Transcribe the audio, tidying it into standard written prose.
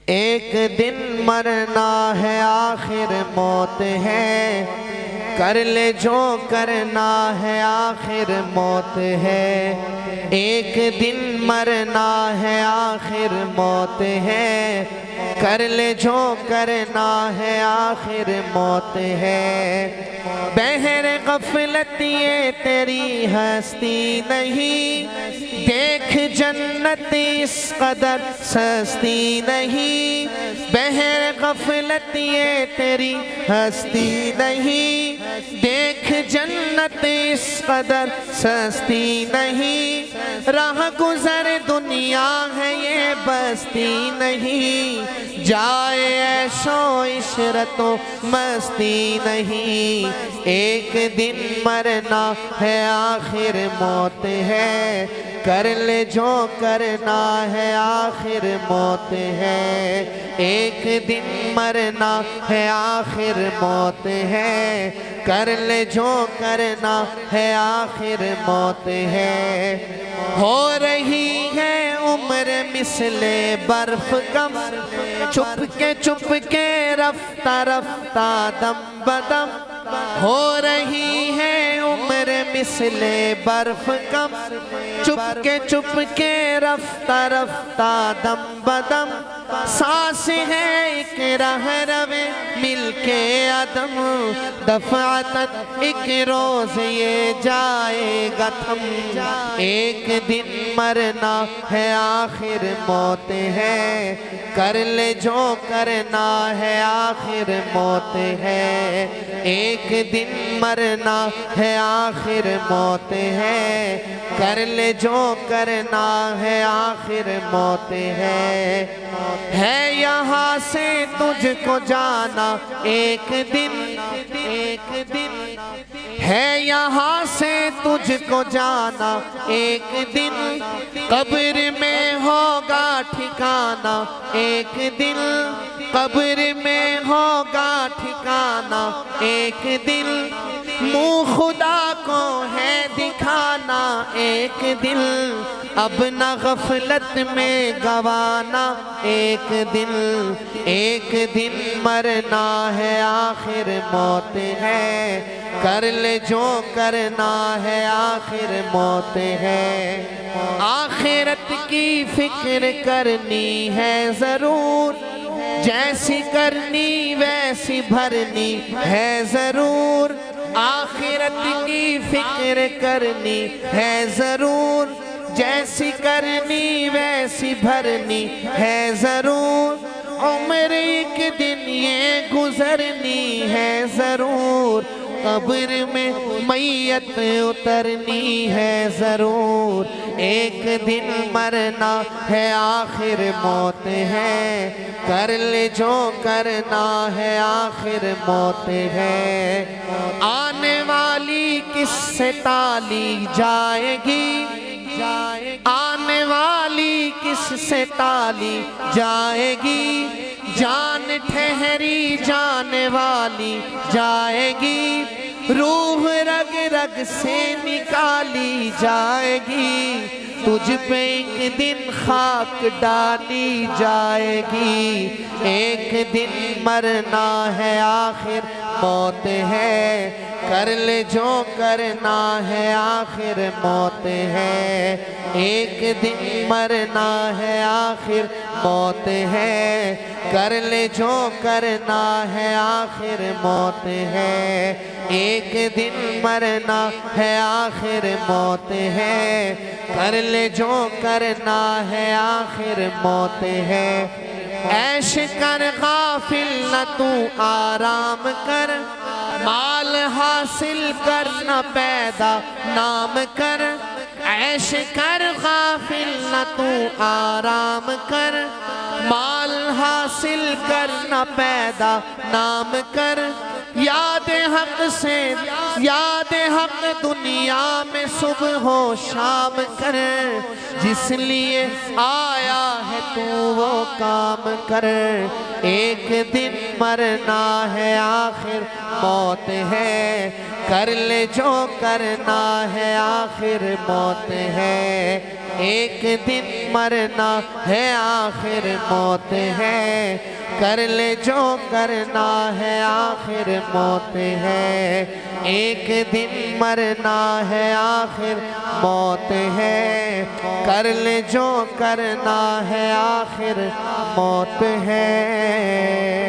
ایک دن مرنا ہے آخر موت ہے، کر لے جو کرنا ہے آخر موت ہے۔ ایک دن مرنا ہے آخر موت ہے، کر لے جو کرنا ہے آخر موت ہے۔ بہر غفلت یہ تیری ہستی نہیں، دیکھ جنت اس قدر سستی نہیں۔ بہر غفلت یہ تیری ہستی نہیں، دیکھ جنت اس قدر سستی نہیں۔ راہ گزر دنیا ہے یہ بستی نہیں، جائے عیش و عشرت و مستی نہیں۔ ایک دن مرنا ہے آخر موت ہے، کر لے جو کرنا ہے آخر موت ہے۔ ایک دن مرنا ہے آخر موت ہے، کر لے جو کرنا ہے آخر موت ہے۔ ہو رہی ہے عمر مثل برف کم، چپ کے رفتہ رفتہ دم بدم۔ ہو رہی ہے عمر مثل برف کم، چپ کے رفتہ رفتہ دم بدم۔ سانس ہے ایک رہ روے مل کے عدم، دفعتاً ایک روز یہ جائے گا تھم۔ ایک دن مرنا ہے آخر موت ہے، کر لے جو کرنا ہے آخر موت ہے۔ ایک دن مرنا ہے آخر موت ہے، کر لے جو کرنا ہے آخر موت ہے۔ ہے یہاں سے تجھ کو جانا ایک دن، ہے یہاں سے تجھ کو جانا ایک دن۔ قبر میں ہوگا ٹھکانا ایک دن، قبر میں ہوگا ٹھکانا ایک دن۔ منہ خدا کو ہے دکھانا ایک دن، اب نہ غفلت میں گوانا ایک دن۔ ایک دن مرنا ہے آخر موت ہے، کر لے جو کرنا ہے آخر موت ہے۔ آخرت کی فکر کرنی ہے ضرور، جیسی کرنی ویسی بھرنی ہے ضرور۔ آخرت کی فکر کرنی ہے ضرور، جیسی کرنی ویسی بھرنی ہے ضرور۔ عمر ایک دن یہ گزرنی ہے ضرور، قبر میں میت اترنی ہے ضرور۔ ایک دن مرنا ہے آخر موت ہے، کر لے جو کرنا ہے آخر موت ہے۔ آنے والی کس سے ٹالی جائے گی، آنے والی کس سے ٹالی جائے گی۔ جان ٹھہری جانے والی جائے گی، روح رگ رگ سے نکالی جائے گی۔ تجھ پہ ایک دن خاک ڈالی جائے گی۔ ایک دن مرنا ہے آخر موت ہے، کر لے جو کرنا ہے آخر موت ہے۔ ایک دن مرنا ہے آخر موت ہے، کر لے جو کرنا ہے آخر موت ہے۔ ایک دن مرنا ہے آخر موت ہے، کر لے جو کرنا ہے آخر موت ہے۔ عیش کر غافل نہ تو آرام کر، مال حاصل کر نہ پیدا نام کر۔ عیش کر غافل نہ تو آرام کر، مال حاصل کر نہ پیدا نام کر۔ یاد حق سے یاد حق دنیا میں صبح و شام کر، جس لیے آیا ہے تو وہ کام کر۔ ایک دن مرنا ہے آخر موت ہے، کر لے جو کرنا ہے آخر موت ہے۔ ایک دن مرنا ہے آخر موت ہے کر لے جو کرنا ہے آخر موت ہے ایک دن مرنا ہے آخر موت ہے کر لے جو کرنا ہے آخر موت ہے